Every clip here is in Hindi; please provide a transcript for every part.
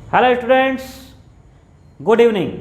Hello students, good evening.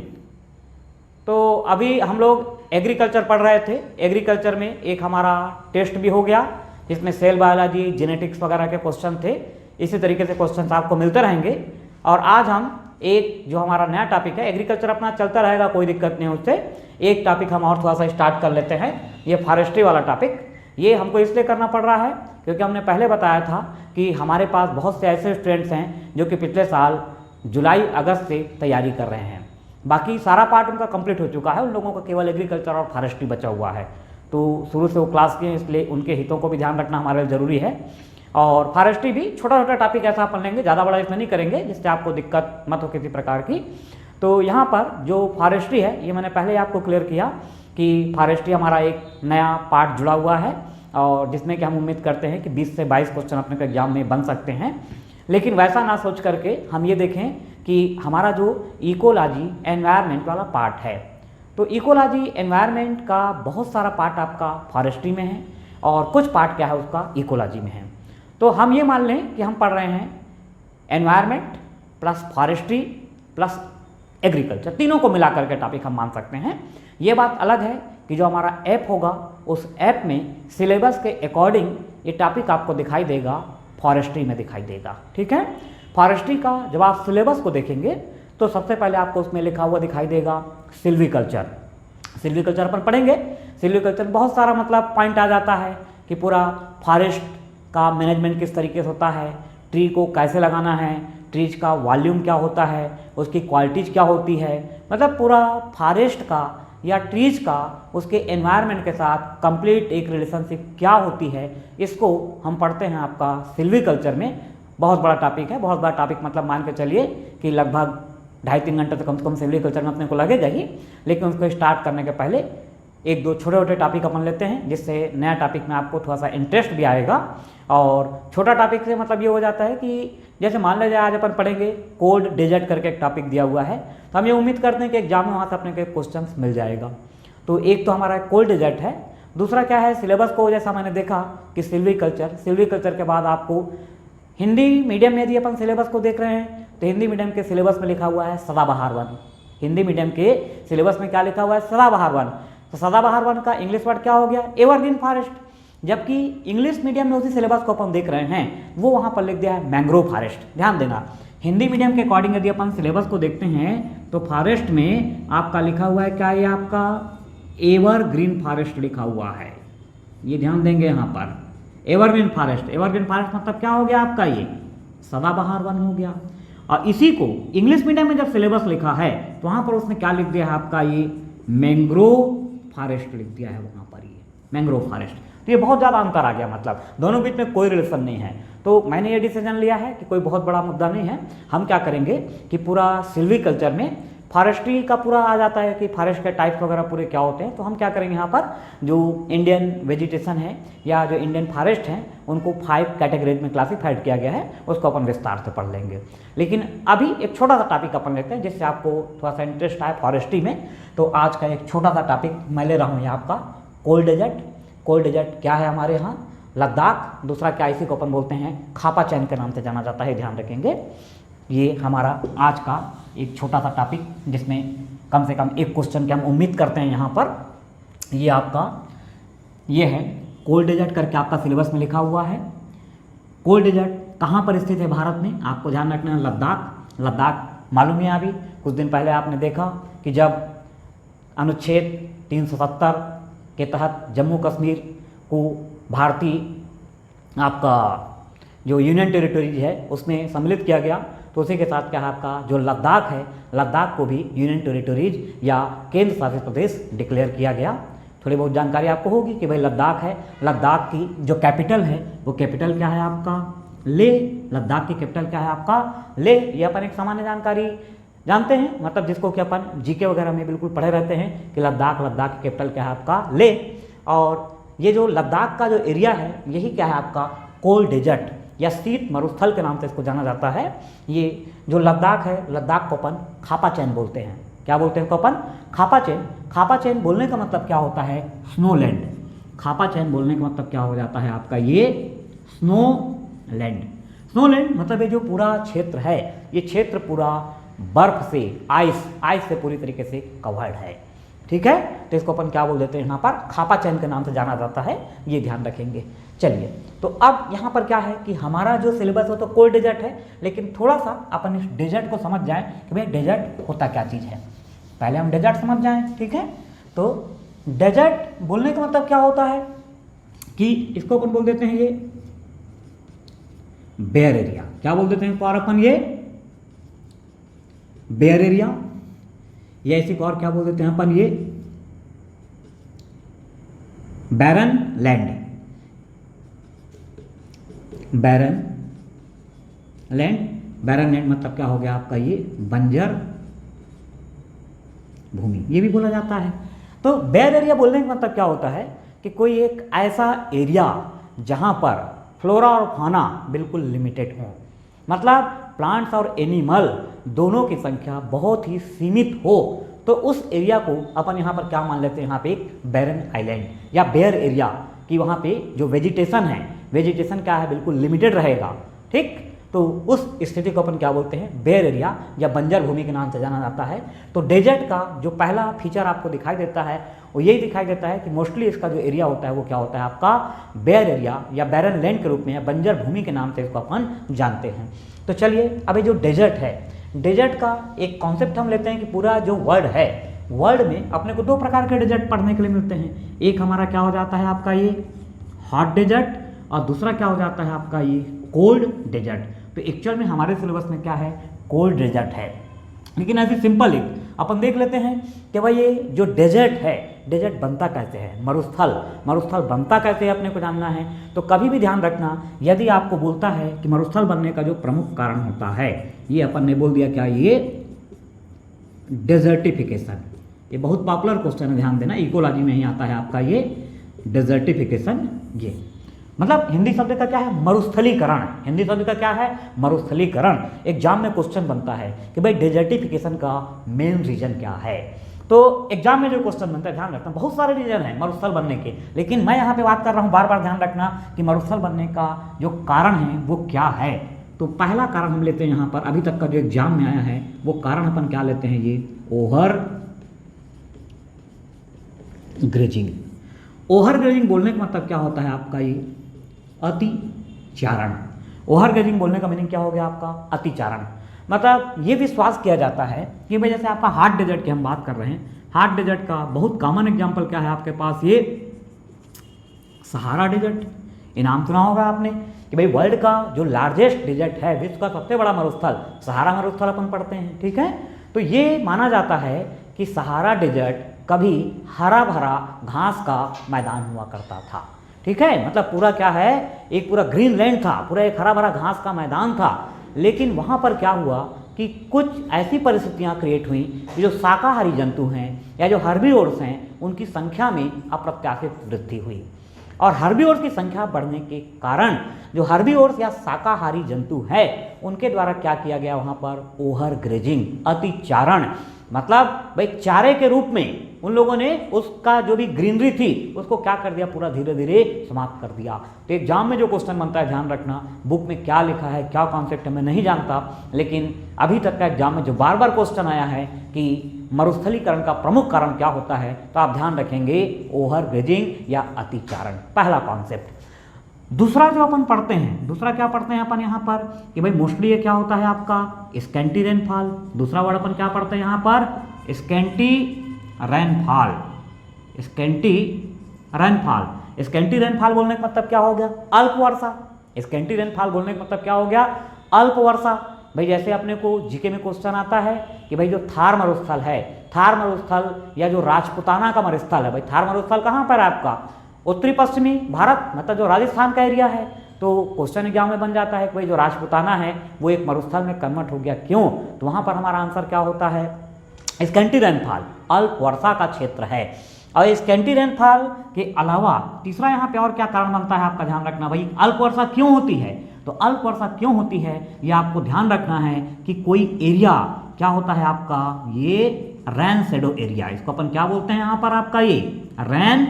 तो अभी हम लोग एग्रीकल्चर पढ़ रहे थे। एग्रीकल्चर में एक हमारा टेस्ट भी हो गया जिसमें सेल बायोलॉजी, जेनेटिक्स वगैरह के क्वेश्चन थे। इसी तरीके से क्वेश्चन आपको मिलते रहेंगे। और आज हम एक जो हमारा नया टॉपिक है, एग्रीकल्चर अपना चलता रहेगा, कोई दिक्कत नहीं उससे। एक टॉपिक हम और थोड़ा सा स्टार्ट कर लेते हैं, ये फॉरेस्ट्री वाला टॉपिक। ये हमको इसलिए करना पड़ रहा है क्योंकि हमने पहले बताया था कि हमारे पास बहुत से ऐसे स्टूडेंट्स हैं जो कि पिछले साल जुलाई अगस्त से तैयारी कर रहे हैं। बाकी सारा पार्ट उनका कंप्लीट हो चुका है, उन लोगों का केवल एग्रीकल्चर और फॉरेस्ट्री बचा हुआ है। तो शुरू से वो क्लास किए, इसलिए उनके हितों को भी ध्यान रखना हमारे लिए ज़रूरी है। और फॉरेस्ट्री भी छोटा छोटा टॉपिक ऐसा अपन लेंगे, ज़्यादा बड़ा इसमें नहीं करेंगे जिससे आपको दिक्कत मत हो किसी प्रकार की। तो यहाँ पर जो फॉरेस्ट्री है, ये मैंने पहले ही आपको क्लियर किया कि फॉरेस्ट्री हमारा एक नया पार्ट जुड़ा हुआ है और जिसमें कि हम उम्मीद करते हैं कि 20 से 22 क्वेश्चन अपने एग्जाम में बन सकते हैं। लेकिन वैसा ना सोच करके हम ये देखें कि हमारा जो इकोलॉजी एनवायरनमेंट वाला पार्ट है, तो इकोलॉजी एनवायरनमेंट का बहुत सारा पार्ट आपका फॉरेस्ट्री में है और कुछ पार्ट क्या है उसका इकोलॉजी में है। तो हम ये मान लें कि हम पढ़ रहे हैं environment plus forestry plus agriculture, तीनों को मिला करके टॉपिक हम मान सकते हैं। ये बात अलग है कि जो हमारा ऐप होगा उस ऐप में सिलेबस के अकॉर्डिंग ये टॉपिक आपको दिखाई देगा, फॉरेस्ट्री में दिखाई देगा। ठीक है, फॉरेस्ट्री का जब आप सिलेबस को देखेंगे तो सबसे पहले आपको उसमें लिखा हुआ दिखाई देगा सिल्वीकल्चर। सिल्वीकल्चर पर पढ़ेंगे, सिल्वीकल्चर बहुत सारा मतलब पॉइंट आ जाता है कि पूरा फॉरेस्ट का मैनेजमेंट किस तरीके से होता है, ट्री को कैसे लगाना है, ट्रीज का वॉल्यूम क्या होता है, उसकी क्वालिटीज क्या होती है, मतलब पूरा फॉरेस्ट का या ट्रीज का उसके एनवायरनमेंट के साथ कंप्लीट एक रिलेशनशिप क्या होती है, इसको हम पढ़ते हैं आपका सिल्वीकल्चर में। बहुत बड़ा टॉपिक है, बहुत बड़ा टॉपिक मतलब मान के चलिए कि लगभग 2.5-3 घंटे तो कम से कम सिल्वीकल्चर में अपने को लगेगा ही। लेकिन उसको स्टार्ट करने के पहले एक दो छोटे छोटे टॉपिक अपन लेते हैं जिससे नया टॉपिक में आपको थोड़ा सा इंटरेस्ट भी आएगा। और छोटा टॉपिक से मतलब ये हो जाता है कि जैसे मान लीजिए आज अपन पढ़ेंगे कोल्ड डेजर्ट करके एक टॉपिक दिया हुआ है, तो हम ये उम्मीद करते हैं कि एग्जाम में वहाँ से अपने को क्वेश्चन मिल जाएगा। तो एक तो हमारा कोल्ड डेजर्ट है, दूसरा क्या है सिलेबस को जैसा मैंने देखा कि सिल्वीकल्चर के बाद आपको हिंदी मीडियम में यदि अपन सिलेबस को देख रहे हैं तो हिंदी मीडियम के सिलेबस में लिखा हुआ है सदाबहार वन। हिंदी मीडियम के सिलेबस में क्या लिखा हुआ है, सदाबहार वन। तो सदाबहार वन का इंग्लिश वर्ड क्या हो गया, एवरग्रीन फॉरेस्ट। जबकि इंग्लिश मीडियम में उसी सिलेबस को अपन देख रहे हैं वो वहाँ पर लिख दिया है मैंग्रोव फॉरेस्ट। ध्यान देना, हिंदी मीडियम के अकॉर्डिंग यदि अपन सिलेबस को देखते हैं तो फॉरेस्ट में आपका लिखा हुआ है क्या, ये आपका एवरग्रीन फॉरेस्ट लिखा हुआ है। ये ध्यान देंगे यहाँ पर, एवरग्रीन फॉरेस्ट। एवरग्रीन फॉरेस्ट मतलब क्या हो गया आपका, ये सदाबहार वन हो गया। और इसी को इंग्लिश मीडियम में जब सिलेबस लिखा है तो वहाँ पर उसने क्या लिख दिया है आपका, ये मैंग्रोव फॉरेस्ट लिख दिया है वहाँ पर, ये मैंग्रोव फॉरेस्ट। तो ये बहुत ज़्यादा अंतर आ गया, मतलब दोनों बीच में कोई रिलेशन नहीं है। तो मैंने ये डिसीजन लिया है कि कोई बहुत बड़ा मुद्दा नहीं है, हम क्या करेंगे कि पूरा सिल्वीकल्चर में फॉरेस्ट्री का पूरा आ जाता है कि फॉरेस्ट के टाइप्स वगैरह पूरे क्या होते हैं। तो हम क्या करेंगे यहाँ पर जो इंडियन वेजिटेशन है या जो इंडियन फॉरेस्ट हैं उनको 5 कैटेगरीज में क्लासीफाइड किया गया है, उसको अपन विस्तार से पढ़ लेंगे। लेकिन अभी एक छोटा सा टॉपिक अपन लेते हैं जिससे आपको थोड़ा सा इंटरेस्ट आए फॉरेस्ट्री में। तो आज का एक छोटा सा टॉपिक मैं ले रहा हूँ ये आपका कोल्ड डेजर्ट। कोल्ड डेजर्ट क्या है हमारे यहाँ, लद्दाख। दूसरा क्या, इसी को अपन बोलते हैं खापा चैन के नाम से जाना जाता है, ध्यान रखेंगे। ये हमारा आज का एक छोटा सा टॉपिक जिसमें कम से कम एक क्वेश्चन की हम उम्मीद करते हैं यहाँ पर। ये आपका ये है कोल्ड डेजर्ट करके आपका सिलेबस में लिखा हुआ है। कोल्ड डेजर्ट कहाँ पर स्थित है भारत में, आपको ध्यान रखना है लद्दाख। लद्दाख मालूम है, अभी कुछ दिन पहले आपने देखा कि जब अनुच्छेद 370 के तहत जम्मू कश्मीर को भारतीय आपका जो यूनियन टेरिटरीज है उसमें सम्मिलित किया गया, तो उसी के साथ क्या है आपका जो लद्दाख है, लद्दाख को भी यूनियन टेरिटरीज या केंद्र शासित प्रदेश डिक्लेयर किया गया। थोड़ी बहुत जानकारी आपको होगी कि भाई लद्दाख है, लद्दाख की जो कैपिटल है वो कैपिटल क्या है आपका, ले। लद्दाख की कैपिटल क्या है आपका, ले। ये अपन एक सामान्य जानकारी जानते हैं, मतलब जिसको कि अपन जीके वगैरह में बिल्कुल पढ़े रहते हैं कि लद्दाख की कैपिटल क्या है आपका, ले। और ये जो लद्दाख का जो एरिया है यही क्या है आपका कोल्ड डेजर्ट या शीत मरुस्थल के नाम से इसको जाना जाता है। ये जो लद्दाख है, लद्दाख को अपन खापा चैन बोलते हैं। क्या बोलते हैं इसको अपन, खापा चैन। खापा चैन बोलने का मतलब क्या होता है, स्नो लैंड। खापा चैन बोलने का मतलब क्या हो जाता है आपका, ये स्नो लैंड। स्नोलैंड मतलब ये जो पूरा क्षेत्र है, ये क्षेत्र पूरा बर्फ से, आइस से पूरी तरीके से कवर्ड है। ठीक है, तो इसको अपन क्या बोल देते हैं यहाँ पर, खापा चैन के नाम से जाना जाता है, ये ध्यान रखेंगे। चलिए, तो अब यहाँ पर क्या है कि हमारा जो सिलेबस हो तो कोल्ड डेजर्ट है, लेकिन थोड़ा सा अपन इस डेजर्ट को समझ जाएं कि भाई डेजर्ट होता क्या चीज़ है। पहले हम डेजर्ट समझ जाएं, ठीक है। तो डेजर्ट बोलने का मतलब क्या होता है कि इसको अपन बोल देते हैं ये बेयर एरिया। क्या बोल देते हैं और अपन ये बेयर एरिया, या इसी को और क्या बोल देते हैं अपन ये बैरन लैंड। बैरन लैंड मतलब क्या हो गया आपका ये बंजर भूमि, ये भी बोला जाता है। तो बेयर एरिया बोलने का मतलब क्या होता है कि कोई एक ऐसा एरिया जहां पर फ्लोरा और फाना बिल्कुल लिमिटेड हो, मतलब प्लांट्स और एनिमल दोनों की संख्या बहुत ही सीमित हो, तो उस एरिया को अपन यहाँ पर क्या मान लेते हैं, यहाँ पे एक बैरन आइलैंड या बेयर एरिया, कि वहाँ पे जो वेजिटेशन है, वेजिटेशन क्या है, बिल्कुल लिमिटेड रहेगा। ठीक, तो उस स्थिति को अपन क्या बोलते हैं, बेयर एरिया या बंजर भूमि के नाम से जाना जाता है। तो डेजर्ट का जो पहला फीचर आपको दिखाई देता है वो यही दिखाई देता है कि मोस्टली इसका जो एरिया होता है वो क्या होता है आपका बेयर एरिया या बैरन लैंड के रूप में या बंजर भूमि के नाम से इसको अपन जानते हैं। तो चलिए, अभी जो डेजर्ट है, डेजर्ट का एक कॉन्सेप्ट हम लेते हैं कि पूरा जो वर्ल्ड है, वर्ल्ड में अपने को दो प्रकार के डेजर्ट पढ़ने के लिए मिलते हैं। एक हमारा क्या हो जाता है आपका ये हॉट डेजर्ट, और दूसरा क्या हो जाता है आपका ये कोल्ड डेजर्ट। तो एक्चुअल में हमारे सिलेबस में क्या है, कोल्ड डेजर्ट है। लेकिन ऐसे सिंपल ही अपन देख लेते हैं कि भाई ये जो डेजर्ट है, डेजर्ट बनता कैसे है, मरुस्थल बनता कैसे है, अपने को जानना है। तो कभी भी ध्यान रखना, यदि आपको बोलता है कि मरुस्थल बनने का जो प्रमुख कारण होता है, ये अपन ने बोल दिया क्या, ये डेजर्टिफिकेशन। ये बहुत पॉपुलर क्वेश्चन है, ध्यान देना, इकोलॉजी में ही आता है आपका ये डेजर्टिफिकेशन। ये मतलब हिंदी शब्द का क्या है, मरुस्थलीकरण। हिंदी शब्द का क्या है, मरुस्थलीकरण। एग्जाम में क्वेश्चन बनता है कि भाई डेजर्टिफिकेशन का मेन रीजन क्या है। तो एग्जाम में जो क्वेश्चन बनता है, ध्यान रखना, बहुत सारे रीजन है मरुस्थल बनने के, लेकिन मैं यहाँ पे बात कर रहा हूँ, बार बार ध्यान रखना कि मरुस्थल बनने का जो कारण है वो क्या है। तो पहला कारण हम लेते हैं यहाँ पर, अभी तक का जो एग्जाम में आया है वो कारण अपन क्या लेते हैं, ये ओवर ग्रेजिंग। ओवर ग्रेजिंग बोलने का मतलब क्या होता है आपका ये अतिचारण। ओवर ग्रेजिंग बोलने का मीनिंग क्या हो गया आपका, अतिचारण। मतलब ये विश्वास किया जाता है कि भाई जैसे आपका हार्ट डेजर्ट की हम बात कर रहे हैं, हार्ट डेजर्ट का बहुत कॉमन एग्जांपल क्या है आपके पास, ये सहारा डेजर्ट। ये नाम सुना होगा आपने कि भाई वर्ल्ड का जो लार्जेस्ट डेजर्ट है, विश्व का सबसे बड़ा मरुस्थल, सहारा मरुस्थल अपन पढ़ते हैं। ठीक है, तो ये माना जाता है कि सहारा डेजर्ट कभी हरा भरा घास का मैदान हुआ करता था। ठीक है, मतलब पूरा क्या है, एक पूरा ग्रीन लैंड था, पूरा एक हरा भरा घास का मैदान था। लेकिन वहाँ पर क्या हुआ कि कुछ ऐसी परिस्थितियाँ क्रिएट हुई कि जो शाकाहारी जंतु हैं या जो हर्बीवोर्स हैं, उनकी संख्या में अप्रत्याशित वृद्धि हुई। और हर्बीवोर्स की संख्या बढ़ने के कारण जो हर्बीवोर्स या शाकाहारी जंतु है, उनके द्वारा क्या किया गया वहाँ पर, ओवर ग्रेजिंग, अतिचारण। मतलब भाई चारे के रूप में उन लोगों ने उसका जो भी ग्रीनरी थी उसको क्या कर दिया, पूरा धीरे धीरे समाप्त कर दिया। तो एग्जाम में जो क्वेश्चन बनता है, ध्यान रखना, बुक में क्या लिखा है, क्या कॉन्सेप्ट है, मैं नहीं जानता, लेकिन अभी तक का एग्जाम में जो बार बार क्वेश्चन आया है कि मरुस्थलीकरण का प्रमुख कारण क्या होता है, तो आप ध्यान रखेंगे ओवर ग्रेजिंग या अतिचारण, पहला कॉन्सेप्ट। दूसरा जो अपन पढ़ते हैं, दूसरा क्या पढ़ते हैं अपन यहाँ पर कि भाई मोस्टली ये क्या होता है आपका स्कैंटी रेनफॉल। दूसरा वर्ड अपन क्या पढ़ते हैं यहाँ पर, scanty rainfall. Scanty rainfall, scanty rainfall बोलने का मतलब क्या हो गया, अल्प वर्षा। स्कैंटी रेनफॉल बोलने का मतलब क्या हो गया, अल्प वर्षा। भाई जैसे अपने को जीके में क्वेश्चन आता है कि भाई जो थार मरुस्थल है, थार मरुस्थल या जो राजपुताना का मरुस्थल है, भाई थार मरुस्थल कहाँ पर है आपका, उत्तरी पश्चिमी भारत, मतलब जो राजस्थान का एरिया है। तो क्वेश्चन एग्जाम में बन जाता है कि भाई जो राजपुताना है वो एक मरुस्थल में कन्वर्ट हो गया, क्यों, तो वहाँ पर हमारा आंसर क्या होता है, स्कैंटी रेनफॉल, अल्प वर्षा का क्षेत्र है। और स्कैंटी रेनफॉल के अलावा तीसरा यहाँ पे और क्या कारण बनता है आपका, ध्यान रखना, भाई अल्प वर्षा क्यों होती है, तो अल्प वर्षा क्यों होती है ये आपको ध्यान रखना है कि कोई एरिया क्या होता है आपका, ये रैन शेडो एरिया, इसको अपन क्या बोलते हैं यहाँ पर आपका, ये rain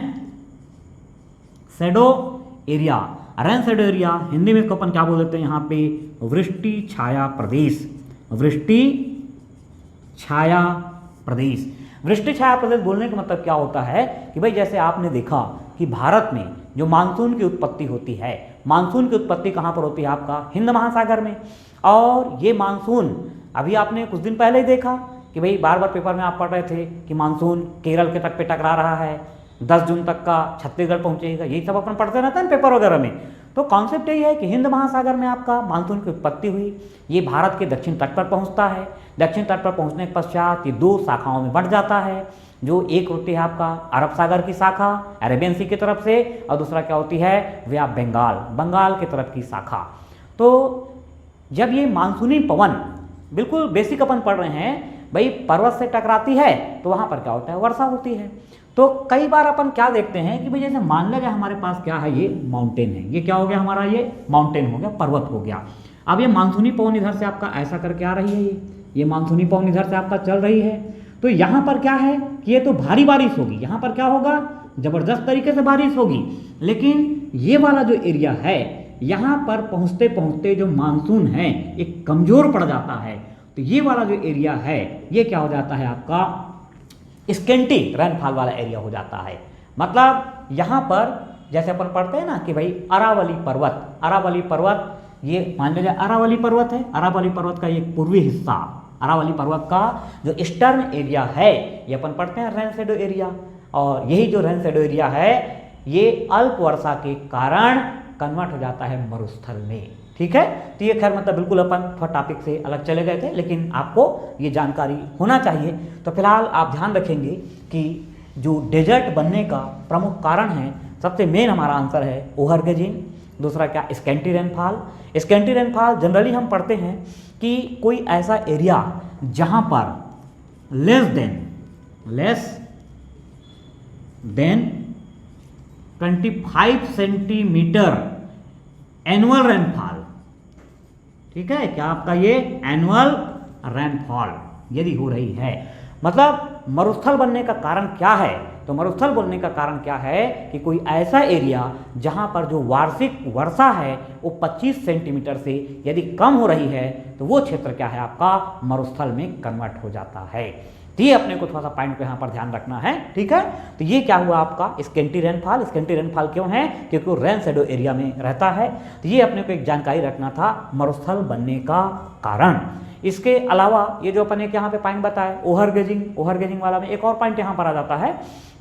shadow area. Rain shadow area, Hindi में इसको अपन क्या बोल देते हैं यहाँ पे, वृष्टि छाया प्रदेश। वृष्टि छाया प्रदेश। वृष्टि छाया प्रदेश बोलने का मतलब क्या होता है कि भाई जैसे आपने देखा कि भारत में जो मानसून की उत्पत्ति होती है, मानसून की उत्पत्ति कहाँ पर होती है आपका, हिंद महासागर में। और ये मानसून अभी आपने कुछ दिन पहले ही देखा कि भाई बार बार पेपर में आप पढ़ रहे थे कि मानसून केरल के तट पे टकरा रहा है, 10 जून तक का छत्तीसगढ़ पहुंचेगा, यही सब अपन पढ़ते रहते हैं पेपर वगैरह में। तो कॉन्सेप्ट यही है कि हिंद महासागर में आपका मानसून की उत्पत्ति हुई, ये भारत के दक्षिण तट पर पहुंचता है। दक्षिण तट पर पहुंचने के पश्चात ये 2 शाखाओं में बढ़ जाता है, जो एक होती है आपका अरब सागर की शाखा अरेबियन सी की तरफ से, और दूसरा क्या होती है वे आप बंगाल की तरफ की शाखा। तो जब ये मानसूनी पवन, बिल्कुल बेसिक अपन पढ़ रहे हैं भाई, पर्वत से टकराती है तो वहाँ पर क्या होता है, वर्षा होती है। तो कई बार अपन क्या देखते हैं कि भाई जैसे मान लिया हमारे पास क्या है, ये माउंटेन है, ये क्या हो गया हमारा, ये माउंटेन हो गया, पर्वत हो गया। अब ये मानसूनी पवन इधर से आपका ऐसा करके आ रही है, ये मानसूनी पवन इधर से आपका चल रही है। तो यहाँ पर क्या है कि ये तो भारी बारिश होगी, यहाँ पर क्या होगा, जबरदस्त तरीके से बारिश होगी। लेकिन ये वाला जो एरिया है, यहाँ पर पहुँचते पहुँचते जो मानसून है एक कमज़ोर पड़ जाता है। तो ये वाला जो एरिया है ये क्या हो जाता है आपका, स्केंटी रेनफॉल वाला एरिया हो जाता है। मतलब यहाँ पर जैसे अपन पढ़ते हैं ना कि भाई अरावली पर्वत, ये मान लीजिए अरावली पर्वत है, अरावली पर्वत का एक पूर्वी हिस्सा, अरावली पर्वत का जो ईस्टर्न एरिया है ये अपन पढ़ते हैं रेन शेडो एरिया। और यही जो रेन शेडो एरिया है ये अल्प वर्षा के कारण कन्वर्ट हो जाता है मरुस्थल में। ठीक है, तो ये खैर मतलब बिल्कुल अपन थोड़ा टॉपिक से अलग चले गए थे, लेकिन आपको ये जानकारी होना चाहिए। तो फिलहाल आप ध्यान रखेंगे कि जो डेजर्ट बनने का प्रमुख कारण है, सबसे मेन हमारा आंसर है ओवरगेजिंग, दूसरा क्या scanty rainfall. Scanty rainfall generally हम पढ़ते हैं कि कोई ऐसा एरिया जहां पर less than 25 centimetre annual rainfall, ठीक है, क्या आपका ये एनुअल रेनफॉल यदि हो रही है, मतलब मरुस्थल बनने का कारण क्या है, तो मरुस्थल बनने का कारण क्या है कि कोई ऐसा एरिया जहां पर जो वार्षिक वर्षा है वो 25 सेंटीमीटर से यदि कम हो रही है तो वो क्षेत्र क्या है आपका मरुस्थल में कन्वर्ट हो जाता है। तो ये अपने को थोड़ा सा पॉइंट पे यहाँ पर ध्यान रखना है। ठीक है, तो ये क्या हुआ आपका स्केंटी रेनफॉल। स्केंटी रेनफॉल क्यों है, क्योंकि वो रेन शेडो एरिया में रहता है। तो ये अपने को एक जानकारी रखना था मरुस्थल बनने का कारण। इसके अलावा ये जो अपन एक यहाँ पे पॉइंट बताया ओवरगेजिंग वाला में एक और पॉइंट यहाँ पर आ जाता है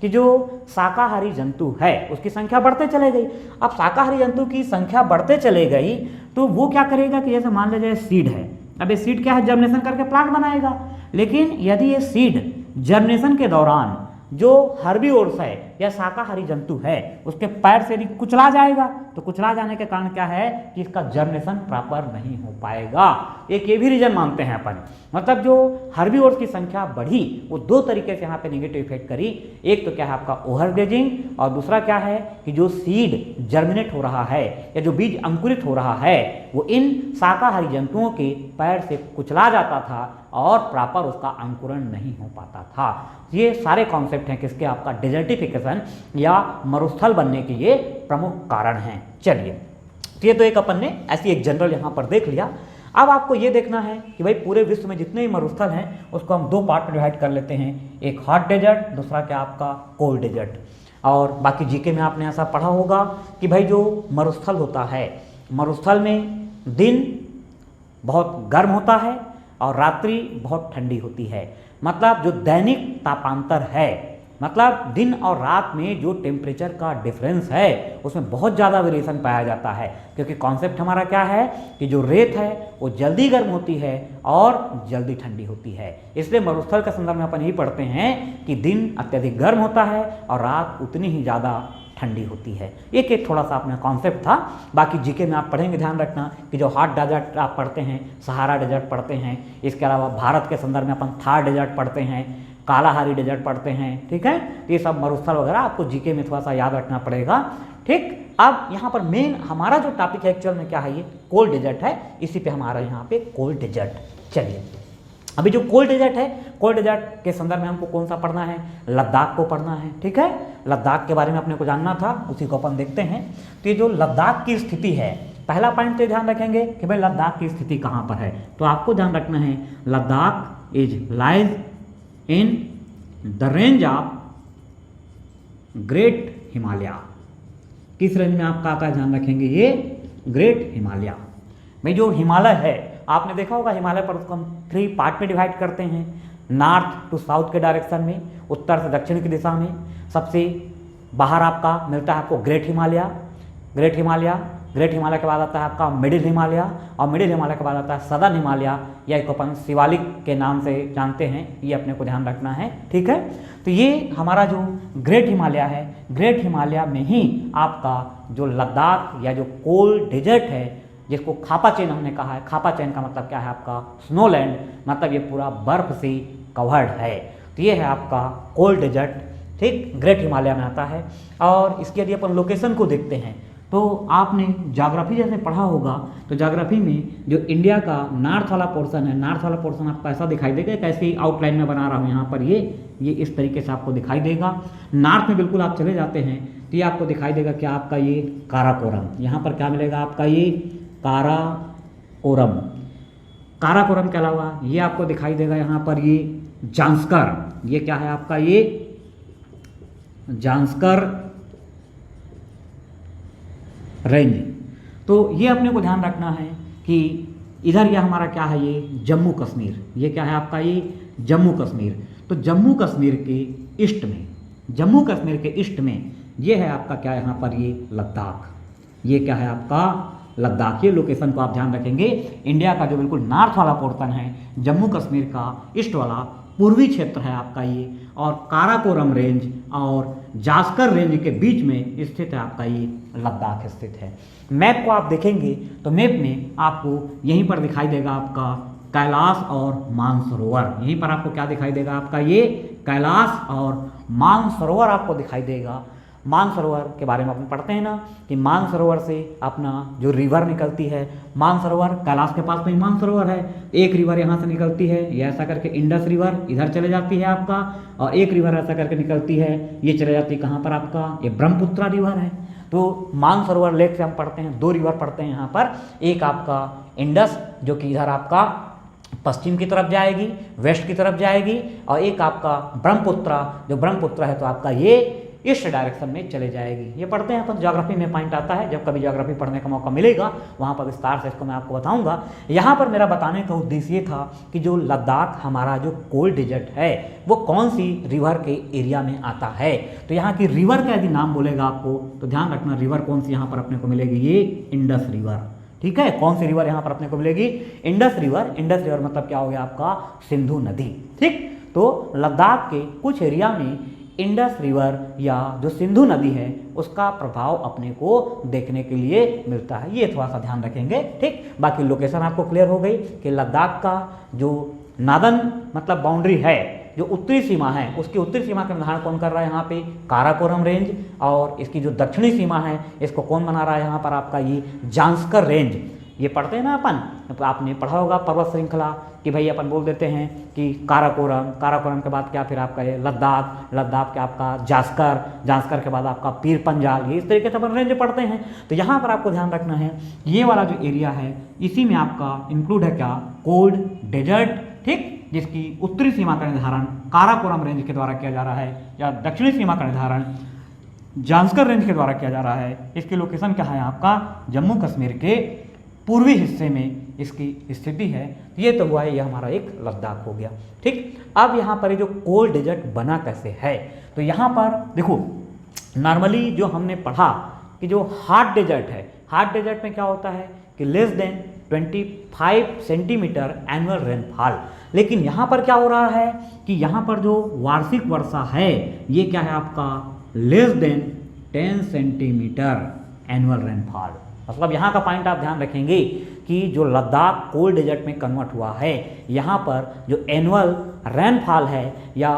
कि जो शाकाहारी जंतु है उसकी संख्या बढ़ते चले गई। अब शाकाहारी जंतु की संख्या बढ़ते चले गई तो वो क्या करेगा कि जैसे मान लीजिए सीड है, अब ये सीड क्या है, जर्मिनेशन करके प्लांट बनाएगा। लेकिन यदि ये सीड जर्मिनेशन के दौरान जो हर्बीवोर्स है या शाकाहारी जंतु है उसके पैर से यदि कुचला जाएगा तो कुचला जाने के कारण क्या है कि इसका जर्मिनेशन प्रॉपर नहीं हो पाएगा। एक ये भी रीजन मानते हैं अपन, मतलब जो हर्बीवोर्स की संख्या बढ़ी वो 2 तरीके से यहाँ पे नेगेटिव इफेक्ट करी। एक तो क्या है आपका ओवरग्रेजिंग और दूसरा क्या है कि जो सीड जर्मिनेट हो रहा है या जो बीज अंकुरित हो रहा है वो इन शाकाहारी जंतुओं के पैर से कुचला जाता था और प्रॉपर उसका अंकुरण नहीं हो पाता था। ये सारे कॉन्सेप्ट हैं किसके, आपका डेजर्टिफिकेशन या मरुस्थल बनने के ये प्रमुख कारण हैं। चलिए, तो ये तो एक अपन ने ऐसी एक जनरल यहाँ पर देख लिया। अब आपको ये देखना है कि भाई पूरे विश्व में जितने भी मरुस्थल हैं उसको हम 2 पार्ट में डिवाइड कर लेते हैं, एक हॉट डेजर्ट, दूसरा क्या आपका कोल्ड डेजर्ट। और बाकी जीके में आपने ऐसा पढ़ा होगा कि भाई जो मरुस्थल होता है, मरुस्थल में दिन बहुत गर्म होता है और रात्रि बहुत ठंडी होती है। मतलब जो दैनिक तापांतर है, मतलब दिन और रात में जो टेम्परेचर का डिफरेंस है उसमें बहुत ज़्यादा वेरिएशन पाया जाता है। क्योंकि कॉन्सेप्ट हमारा क्या है कि जो रेत है वो जल्दी गर्म होती है और जल्दी ठंडी होती है। इसलिए मरुस्थल के संदर्भ में अपन यही पढ़ते हैं कि दिन अत्यधिक गर्म होता है और रात उतनी ही ज़्यादा ठंडी होती है। एक थोड़ा सा अपना कॉन्सेप्ट था। बाकी जीके में आप पढ़ेंगे, ध्यान रखना कि जो हॉट डेजर्ट आप पढ़ते हैं, सहारा डेजर्ट पढ़ते हैं, इसके अलावा भारत के संदर्भ में अपन थार डेजर्ट पढ़ते हैं, कालाहारी डेजर्ट पढ़ते हैं। ठीक है, ये सब मरुस्थल वगैरह आपको जीके में थोड़ा सा याद रखना पड़ेगा। ठीक, अब यहाँ पर मेन हमारा जो टॉपिक है एक्चुअल में क्या है, ये कोल्ड डेजर्ट है। इसी पे हमारा यहाँ पे कोल्ड डेजर्ट। चलिए, अभी जो कोल्ड डेजर्ट है, कोल्ड डेजर्ट के संदर्भ में हमको कौन सा पढ़ना है, लद्दाख को पढ़ना है, ठीक है। लद्दाख के बारे में अपने को जानना था, उसी को अपन देखते हैं। तो ये जो लद्दाख की स्थिति है, पहला पॉइंट तो ध्यान रखेंगे कि भाई लद्दाख की स्थिति कहाँ पर है। तो आपको ध्यान रखना है Ladakh is lies in the range of great Himalaya. किस रेंज में आपका आता है, ध्यान रखेंगे, ये ग्रेट हिमालय में। जो हिमालय है, आपने देखा होगा हिमालय पर्वत को हम 3 पार्ट में डिवाइड करते हैं, नॉर्थ टू साउथ के डायरेक्शन में, उत्तर से दक्षिण की दिशा में। सबसे बाहर आपका मिलता है आपको great Himalaya, great Himalaya, great Himalaya के बाद आता है आपका मिडिल हिमालय, और मिडिल हिमालय के बाद आता है सदर्न हिमालय, या इसको अपन शिवालिक के नाम से जानते हैं, ये अपने को ध्यान रखना है, ठीक है। तो ये हमारा जो ग्रेट हिमालय है, ग्रेट हिमालय में ही आपका जो लद्दाख या जो कोल्ड डेजर्ट है, जिसको खापा चेन हमने कहा है, खापा चेन का मतलब क्या है आपका स्नोलैंड, मतलब ये पूरा बर्फ से कवर्ड है। तो ये है आपका कोल्ड डेजर्ट, ठीक, ग्रेट हिमालय में आता है। और इसके यदि अपन लोकेशन को देखते हैं तो आपने ज्योग्राफी जैसे पढ़ा होगा, तो ज्योग्राफी में जो इंडिया का नॉर्थ वाला पोर्शन है, नॉर्थ वाला पोर्शन आपको ऐसा दिखाई देगा, कैसे आउटलाइन में बना रहा हूँ यहाँ पर, ये इस तरीके से आपको दिखाई देगा। नॉर्थ में बिल्कुल आप चले जाते हैं तो ये आपको दिखाई देगा कि आपका ये काराकोरम, यहाँ पर क्या मिलेगा आपका ये काराकोरम, काराकोरम के अलावा ये आपको दिखाई देगा यहाँ पर ये जांस्कर, ये क्या है आपका ये जांस्कर रेंज। तो ये अपने को ध्यान रखना है कि इधर यह हमारा क्या है, ये जम्मू कश्मीर, ये क्या है आपका ये जम्मू कश्मीर। तो जम्मू कश्मीर के ईस्ट में, जम्मू कश्मीर के ईस्ट में ये है आपका क्या, यहाँ पर ये लद्दाख, ये क्या है आपका लद्दाख। ये लोकेशन को आप ध्यान रखेंगे, इंडिया का जो बिल्कुल नॉर्थ वाला पोर्शन है, जम्मू कश्मीर का ईस्ट वाला पूर्वी क्षेत्र है आपका ये, और काराकोरम रेंज और जास्कर रेंज के बीच में स्थित है आपका ये लद्दाख स्थित है। मैप को आप देखेंगे तो मैप में आपको यहीं पर दिखाई देगा आपका कैलाश और मानसरोवर, यहीं पर आपको क्या दिखाई देगा आपका ये कैलाश और मानसरोवर आपको दिखाई देगा। मानसरोवर के बारे में अपन पढ़ते हैं ना कि मानसरोवर से अपना जो रिवर निकलती है, मानसरोवर कैलाश के पास में ही मानसरोवर है, एक रिवर यहाँ से निकलती है, ये ऐसा करके इंडस रिवर इधर चले जाती है आपका, और एक रिवर ऐसा करके निकलती है, ये चले जाती है कहाँ पर आपका, ये ब्रह्मपुत्रा रिवर है। तो मानसरोवर लेक से हम पढ़ते हैं, 2 रिवर पढ़ते हैं यहाँ पर, एक आपका इंडस जो कि इधर आपका पश्चिम की तरफ जाएगी, वेस्ट की तरफ जाएगी, और एक आपका ब्रह्मपुत्रा, जो ब्रह्मपुत्रा है तो आपका ये ईस्ट डायरेक्शन में चले जाएगी। ये पढ़ते हैं अपन, ज्योग्राफी में पॉइंट आता है, जब कभी ज्योग्राफी पढ़ने का मौका मिलेगा वहाँ पर विस्तार से इसको मैं आपको बताऊंगा। यहाँ पर मेरा बताने का उद्देश्य ये था कि जो लद्दाख हमारा जो कोल्ड डेजर्ट है वो कौन सी रिवर के एरिया में आता है। तो यहाँ की रिवर का यदि नाम बोलेगा आपको तो ध्यान रखना, रिवर कौन सी यहाँ पर अपने को मिलेगी, ये इंडस रिवर, ठीक है। कौन सी रिवर यहाँ पर अपने को मिलेगी, इंडस रिवर। इंडस रिवर मतलब क्या हो गया आपका सिंधु नदी, ठीक। तो लद्दाख के कुछ एरिया में इंडस रिवर या जो सिंधु नदी है उसका प्रभाव अपने को देखने के लिए मिलता है, ये थोड़ा सा ध्यान रखेंगे, ठीक। बाकी लोकेशन आपको क्लियर हो गई कि लद्दाख का जो नादन मतलब बाउंड्री है, जो उत्तरी सीमा है, उसकी उत्तरी सीमा का निर्धारण कौन कर रहा है यहाँ पे, काराकोरम रेंज, और इसकी जो दक्षिणी सीमा है इसको कौन बना रहा है यहाँ पर आपका ये जांस्कर रेंज। ये पढ़ते हैं ना अपन, तो आपने पढ़ा होगा पर्वत श्रृंखला कि भाई अपन बोल देते हैं कि काराकोरम, काराकोरम के बाद क्या फिर आपका ये लद्दाख, लद्दाख के आपका जास्कर, जास्कर के बाद आपका पीर पंजाल, ये इस तरीके से अपन रेंज पढ़ते हैं। तो यहाँ पर आपको ध्यान रखना है ये वाला जो एरिया है इसी में आपका इंक्लूड है क्या, कोल्ड डेजर्ट, ठीक, जिसकी उत्तरी सीमा का निर्धारण काराकोरम रेंज के द्वारा किया जा रहा है, या दक्षिणी सीमा का निर्धारण जास्कर रेंज के द्वारा किया जा रहा है। इसकी लोकेशन क्या है आपका, जम्मू कश्मीर के पूर्वी हिस्से में इसकी स्थिति है। ये तो हुआ है, ये हमारा एक लद्दाख हो गया, ठीक। अब यहाँ पर जो कोल्ड डेजर्ट बना कैसे है, तो यहाँ पर देखो नॉर्मली जो हमने पढ़ा कि जो हॉट डेजर्ट है, हॉट डेजर्ट में क्या होता है कि less than 25 centimetre annual rainfall, लेकिन यहाँ पर क्या हो रहा है कि यहाँ पर जो वार्षिक वर्षा है ये क्या है आपका less than 10 centimetre annual rainfall. मतलब यहाँ का पॉइंट आप ध्यान रखेंगे कि जो लद्दाख कोल्ड डेजर्ट में कन्वर्ट हुआ है, यहाँ पर जो एनुअल रेनफॉल है या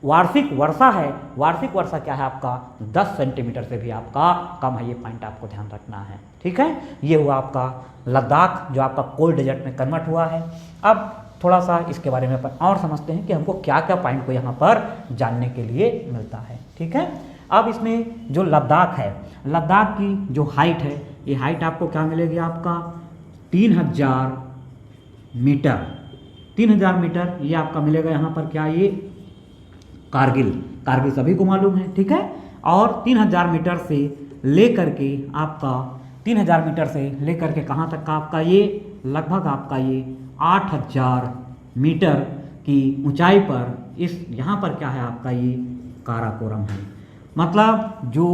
वार्षिक वर्षा है, वार्षिक वर्षा क्या है आपका 10 सेंटीमीटर से भी आपका कम है, ये पॉइंट आपको ध्यान रखना है, ठीक है। ये हुआ आपका लद्दाख जो आपका कोल्ड डेजर्ट में कन्वर्ट हुआ है। अब थोड़ा सा इसके बारे में अपन और समझते हैं कि हमको क्या क्या पॉइंट को यहाँ पर जानने के लिए मिलता है। ठीक है, अब इसमें जो लद्दाख है, लद्दाख की जो हाइट है, ये हाइट आपको क्या मिलेगी, आपका 3000 मीटर, 3000 मीटर ये आपका मिलेगा यहाँ पर। क्या ये कारगिल, कारगिल सभी को मालूम है। ठीक है, और 3000 मीटर से लेकर के आपका 3000 मीटर से लेकर के कहाँ तक का आपका ये लगभग आपका ये 8000 मीटर की ऊंचाई पर इस यहाँ पर क्या है आपका ये काराकोरम है। मतलब जो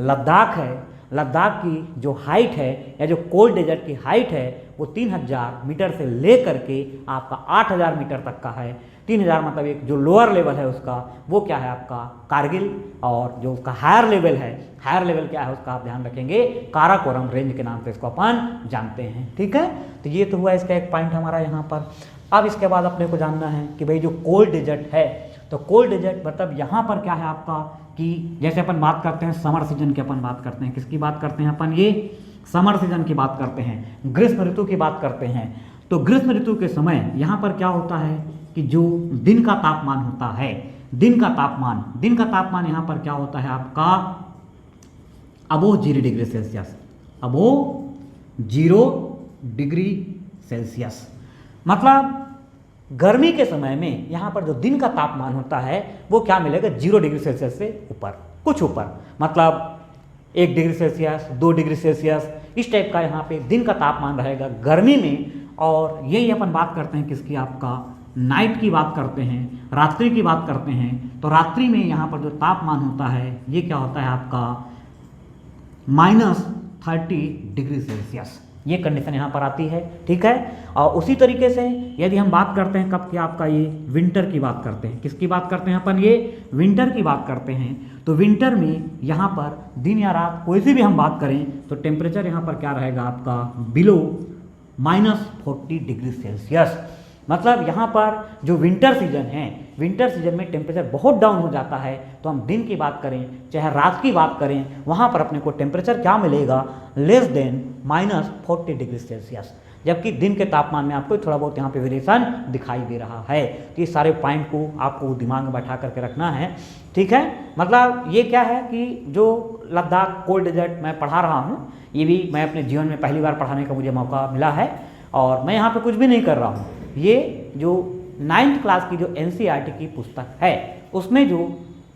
लद्दाख है, लद्दाख की जो हाइट है या जो कोल्ड डेजर्ट की हाइट है वो 3000 मीटर से लेकर के आपका 8000 मीटर तक का है। 3000 मतलब एक जो लोअर लेवल है उसका वो क्या है आपका कारगिल, और जो उसका हायर लेवल है, हायर लेवल क्या है उसका आप ध्यान रखेंगे काराकोरम रेंज के नाम से इसको अपन जानते हैं। ठीक है, तो ये तो हुआ इसका एक पॉइंट हमारा यहाँ पर। अब इसके बाद अपने को जानना है कि भाई जो कोल्ड डेजर्ट है, तो कोल्ड डेजर्ट मतलब यहाँ पर क्या है आपका कि जैसे अपन बात करते हैं समर सीजन की, अपन बात करते हैं किसकी बात करते हैं अपन, ये समर सीजन की बात करते हैं, ग्रीष्म ऋतु की बात करते हैं। तो ग्रीष्म ऋतु के समय यहाँ पर क्या होता है कि जो दिन का तापमान होता है, दिन का तापमान यहाँ पर क्या होता है आपका above 0 degree Celsius, above 0 degree Celsius. मतलब गर्मी के समय में यहाँ पर जो दिन का तापमान होता है वो क्या मिलेगा 0 डिग्री सेल्सियस से ऊपर, कुछ ऊपर, मतलब 1 डिग्री सेल्सियस, 2 डिग्री सेल्सियस, इस टाइप का यहाँ पे दिन का तापमान रहेगा गर्मी में। और यही अपन बात करते हैं किसकी, आपका नाइट की बात करते हैं, रात्रि की बात करते हैं। तो रात्रि में यहाँ पर जो तापमान होता है ये क्या होता है आपका -30 डिग्री सेल्सियस, ये कंडीशन यहाँ पर आती है। ठीक है, और उसी तरीके से यदि हम बात करते हैं कब की, आपका ये विंटर की बात करते हैं, किसकी बात करते हैं अपन, ये विंटर की बात करते हैं। तो विंटर में यहाँ पर दिन या रात कोई सी भी हम बात करें तो टेम्परेचर यहाँ पर क्या रहेगा आपका बिलो -40 डिग्री सेल्सियस। मतलब यहाँ पर जो विंटर सीजन है, विंटर सीजन में टेम्परेचर बहुत डाउन हो जाता है। तो हम दिन की बात करें चाहे रात की बात करें, वहाँ पर अपने को टेम्परेचर क्या मिलेगा, लेस देन -40 डिग्री सेल्सियस, जबकि दिन के तापमान में आपको थोड़ा बहुत यहाँ पे वेरिएशन दिखाई दे रहा है। तो ये सारे पॉइंट को आपको दिमाग में बैठा करके रखना है। ठीक है, मतलब ये क्या है कि जो लद्दाख कोल्ड डेजर्ट मैं पढ़ा रहा हूँ, ये भी मैं अपने जीवन में पहली बार पढ़ाने का मुझे मौका मिला है, और मैं यहाँ पे कुछ भी नहीं कर रहा हूँ। ये जो 9th क्लास की जो NCERT की पुस्तक है उसमें जो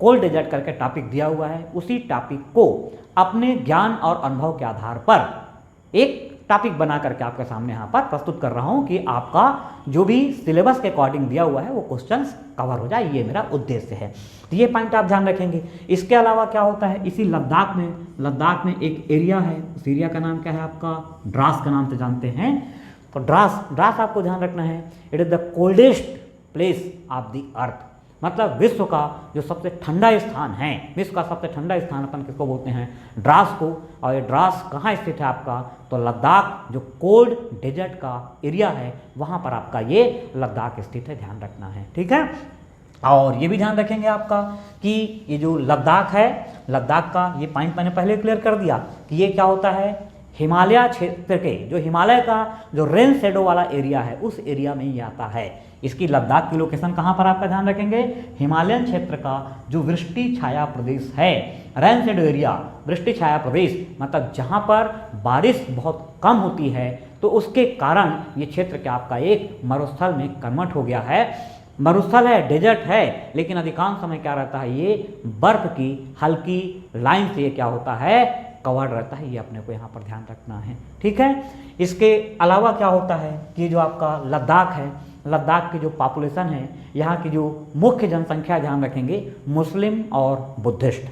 कोल्ड डेजर्ट करके टॉपिक दिया हुआ है, उसी टॉपिक को अपने ज्ञान और अनुभव के आधार पर एक टॉपिक बना करके आपके सामने यहाँ पर प्रस्तुत कर रहा हूँ कि आपका जो भी सिलेबस के अकॉर्डिंग दिया हुआ है वो क्वेश्चंस कवर हो जाए, ये मेरा उद्देश्य है। तो ये पॉइंट आप ध्यान रखेंगे। इसके अलावा क्या होता है, इसी लद्दाख में एक एरिया है, उस एरिया का नाम क्या है आपका द्रास का नाम से जानते हैं। तो द्रास आपको ध्यान रखना है, it is the coldest place of the earth, मतलब विश्व का जो सबसे ठंडा स्थान है, विश्व का सबसे ठंडा स्थान अपन किसको बोलते हैं, द्रास को। और ये द्रास कहाँ स्थित है आपका, तो लद्दाख जो कोल्ड डेजर्ट का एरिया है वहाँ पर आपका ये लद्दाख स्थित है, ध्यान रखना है। ठीक है, और ये भी ध्यान रखेंगे आपका कि ये जो लद्दाख है, लद्दाख का ये पॉइंट मैंने पहले क्लियर कर दिया कि ये क्या होता है, हिमालय क्षेत्र के जो हिमालय का जो रेन शेडो वाला एरिया है उस एरिया में ही आता है। इसकी लद्दाख की लोकेशन कहाँ पर आपका ध्यान रखेंगे, हिमालयन क्षेत्र का जो वृष्टि छाया प्रदेश है, रेन शेडो एरिया, वृष्टि छाया प्रदेश, मतलब जहाँ पर बारिश बहुत कम होती है, तो उसके कारण ये क्षेत्र क्या आपका एक मरुस्थल में कन्वर्ट हो गया है। मरुस्थल है, डेजर्ट है, लेकिन अधिकांश समय क्या रहता है, ये बर्फ की हल्की लाइन से ये क्या होता है, कवर्ड रहता है। ये अपने को यहाँ पर ध्यान रखना है। ठीक है, इसके अलावा क्या होता है कि जो आपका लद्दाख है, लद्दाख की जो पॉपुलेशन है, यहाँ की जो मुख्य जनसंख्या ध्यान रखेंगे मुस्लिम और बुद्धिस्ट।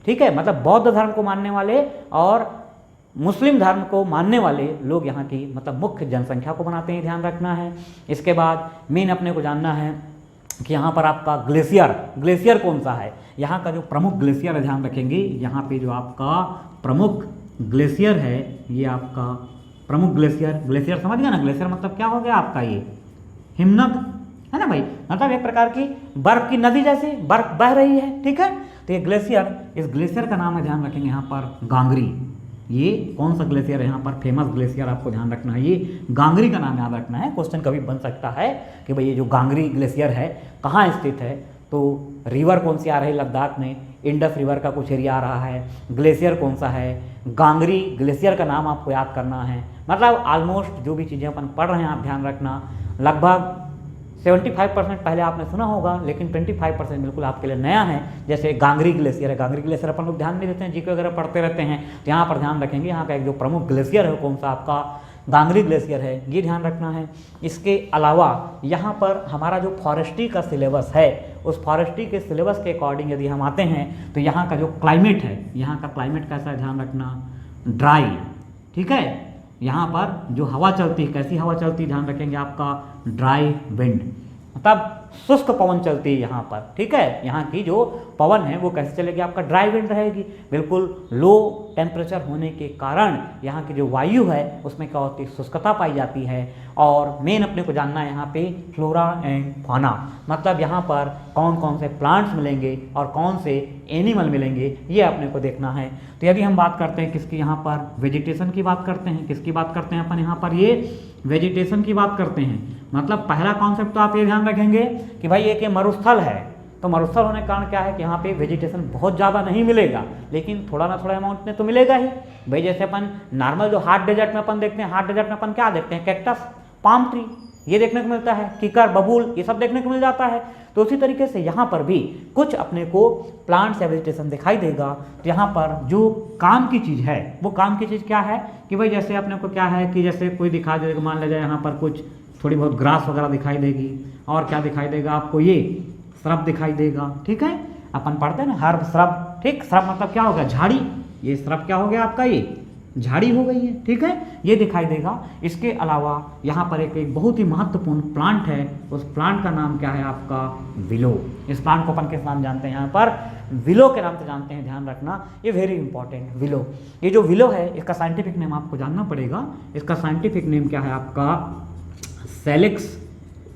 ठीक है, मतलब बौद्ध धर्म को मानने वाले और मुस्लिम धर्म को मानने वाले लोग यहाँ की मतलब मुख्य जनसंख्या को बनाते हैं, ध्यान रखना है। इसके बाद मेन अपने को जानना है कि यहाँ पर आपका ग्लेशियर कौन सा है, यहाँ का जो प्रमुख ग्लेशियर है ध्यान रखेंगे, यहाँ पे जो आपका प्रमुख ग्लेशियर है ये आपका प्रमुख ग्लेशियर समझ गया ना, ग्लेशियर मतलब क्या हो गया आपका ये हिमनद है ना भाई, मतलब एक प्रकार की बर्फ की नदी जैसे बर्फ बह रही है। ठीक है, तो ये ग्लेशियर, इस ग्लेशियर का नाम है ध्यान रखेंगे यहाँ पर गांगरी, ये कौन सा ग्लेशियर है यहाँ पर फेमस ग्लेशियर आपको ध्यान रखना है, ये गांगरी का नाम याद रखना है। क्वेश्चन कभी बन सकता है कि भाई ये जो गांगरी ग्लेशियर है कहाँ स्थित है, तो रिवर कौन सी आ रही है लद्दाख में, इंडस रिवर का कुछ एरिया आ रहा है, ग्लेशियर कौन सा है, गांगरी ग्लेशियर का नाम आपको याद करना है। मतलब ऑलमोस्ट जो भी चीज़ें अपन पढ़ रहे हैं आप ध्यान रखना, लगभग 75% पहले आपने सुना होगा, लेकिन 25% बिल्कुल आपके लिए नया है। जैसे गांगरी ग्लेशियर है, गांगरी ग्लेशियर अपन लोग ध्यान नहीं देते हैं, जीके वगैरह पढ़ते रहते हैं, तो यहाँ पर ध्यान रखेंगे यहाँ का एक जो प्रमुख ग्लेशियर है कौन सा आपका गांगरी ग्लेशियर है, ये ध्यान रखना है। इसके अलावा यहाँ पर हमारा जो फॉरेस्ट्री का सिलेबस है, उस फॉरेस्ट्री के सिलेबस के अकॉर्डिंग यदि हम आते हैं तो यहाँ का जो क्लाइमेट है, यहाँ का क्लाइमेट कैसा है ध्यान रखना, ड्राई, ठीक है। यहाँ पर जो हवा चलती है, कैसी हवा चलती है ध्यान रखेंगे, आपका ड्राई विंड, मतलब शुष्क पवन चलती है यहाँ पर, ठीक है। यहाँ की जो पवन है वो कैसे चलेगी, आपका ड्राई विंड रहेगी, बिल्कुल लो टेम्परेचर होने के कारण यहाँ की जो वायु है उसमें क्या होती है, शुष्कता पाई जाती है। और मेन अपने को जानना है यहाँ पे फ्लोरा एंड फौना, मतलब यहाँ पर कौन कौन से प्लांट्स मिलेंगे और कौन से एनिमल मिलेंगे, ये अपने को देखना है। तो यदि हम बात करते हैं किसकी, यहाँ पर वेजिटेशन की बात करते हैं, किसकी बात करते हैं अपन यहाँ पर, ये वेजिटेशन की बात करते हैं। मतलब पहला कॉन्सेप्ट तो आप ये ध्यान रखेंगे कि भाई एक ये मरुस्थल है, तो मरुस्थल होने के कारण क्या है कि यहाँ पे वेजिटेशन बहुत ज़्यादा नहीं मिलेगा, लेकिन थोड़ा ना थोड़ा अमाउंट में तो मिलेगा ही। भाई जैसे अपन नॉर्मल जो हार्ड डेजर्ट में अपन देखते हैं, हार्ड डेजर्ट में अपन क्या देखते हैं, कैक्टस, पाम ट्री, ये देखने को मिलता है, कीकर, बबूल, ये सब देखने को मिल जाता है। तो उसी तरीके से यहाँ पर भी कुछ अपने को प्लांट्स या वेजिटेशन दिखाई देगा। तो यहाँ पर जो काम की चीज़ है, वो काम की चीज़ क्या है कि भाई जैसे अपने को क्या है कि जैसे कोई दिखा देगा, मान लिया जाए यहाँ पर कुछ थोड़ी बहुत ग्रास वगैरह दिखाई देगी, और क्या दिखाई देगा आपको, ये श्रब दिखाई देगा, ठीक है। अपन पढ़ते हैं ना हर्ब, श्रब, ठीक। श्रब मतलब क्या होगा, झाड़ी, ये श्रब क्या हो गया आपका, ये झाड़ी हो गई है, ठीक है, ये दिखाई देगा। इसके अलावा यहाँ पर एक बहुत ही महत्वपूर्ण प्लांट है, उस प्लांट का नाम क्या है आपका, विलो। इस प्लांट को अपन किस नाम जानते हैं, यहाँ पर विलो के नाम से जानते हैं, ध्यान रखना, ये वेरी इंपॉर्टेंट। विलो, ये जो विलो है इसका साइंटिफिक नेम आपको जानना पड़ेगा। इसका साइंटिफिक नेम क्या है आपका, सेलिक्स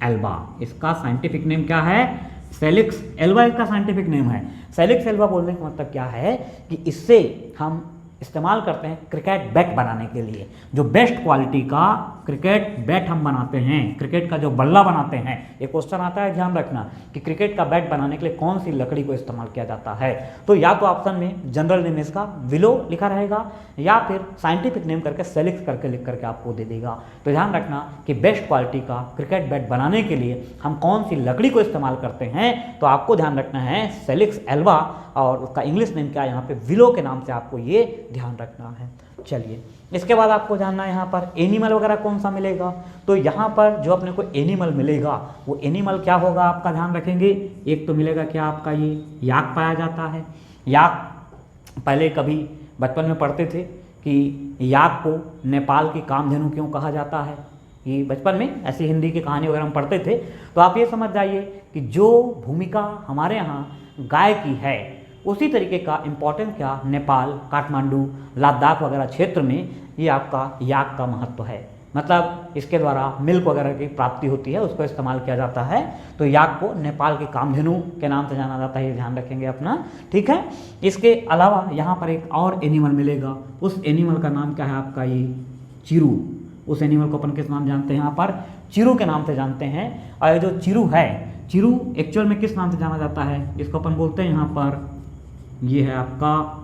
एल्बा। इसका साइंटिफिक नेम क्या है, सेलिक्स एल्बा इसका साइंटिफिक नेम है। सेलिक्स एल्बा बोलने का मतलब क्या है कि इससे हम इस्तेमाल करते हैं क्रिकेट बैट बनाने के लिए। जो बेस्ट क्वालिटी का क्रिकेट बैट हम बनाते हैं, क्रिकेट का जो बल्ला बनाते हैं, एक क्वेश्चन आता है ध्यान रखना कि क्रिकेट का बैट बनाने के लिए कौन सी लकड़ी को इस्तेमाल किया जाता है। तो या तो ऑप्शन में जनरल नेम इसका विलो लिखा रहेगा, या फिर साइंटिफिक नेम करके सेलिक्स करके लिख करके आपको दे देगा। तो ध्यान रखना कि बेस्ट क्वालिटी का क्रिकेट बैट बनाने के लिए हम कौन सी लकड़ी को इस्तेमाल करते हैं, तो आपको ध्यान रखना है सेलिक्स एल्बा, और उसका इंग्लिश नेम क्या है यहाँ पे, विलो के नाम से आपको ये ध्यान रखना है। चलिए, इसके बाद आपको जानना है यहाँ पर एनिमल वगैरह कौन सा मिलेगा। तो यहाँ पर जो अपने को एनिमल मिलेगा वो एनिमल क्या होगा आपका, ध्यान रखेंगे। एक तो मिलेगा क्या आपका, ये याक पाया जाता है। याक पहले कभी बचपन में पढ़ते थे कि याक को नेपाल की कामधेनु क्यों कहा जाता है, ये बचपन में ऐसी हिंदी की कहानी वगैरह हम पढ़ते थे। तो आप ये समझ जाइए कि जो भूमिका हमारे यहाँ गाय की है, उसी तरीके का इम्पोर्टेंस क्या नेपाल, काठमांडू, लद्दाख वगैरह क्षेत्र में ये आपका याक का महत्व है। मतलब इसके द्वारा मिल्क वगैरह की प्राप्ति होती है, उसको इस्तेमाल किया जाता है। तो याक को नेपाल की कामधेनु के नाम से जाना जाता है, ये ध्यान रखेंगे अपना, ठीक है। इसके अलावा यहाँ पर एक और एनिमल मिलेगा, उस एनिमल का नाम क्या है आपका, ये चिरू। उस एनिमल को अपन किस नाम जानते हैं, यहाँ पर चिरू के नाम से जानते हैं। और ये जो चिरू है, चिरू एक्चुअल में किस नाम से जाना जाता है, इसको अपन बोलते हैं यहाँ पर, ये है आपका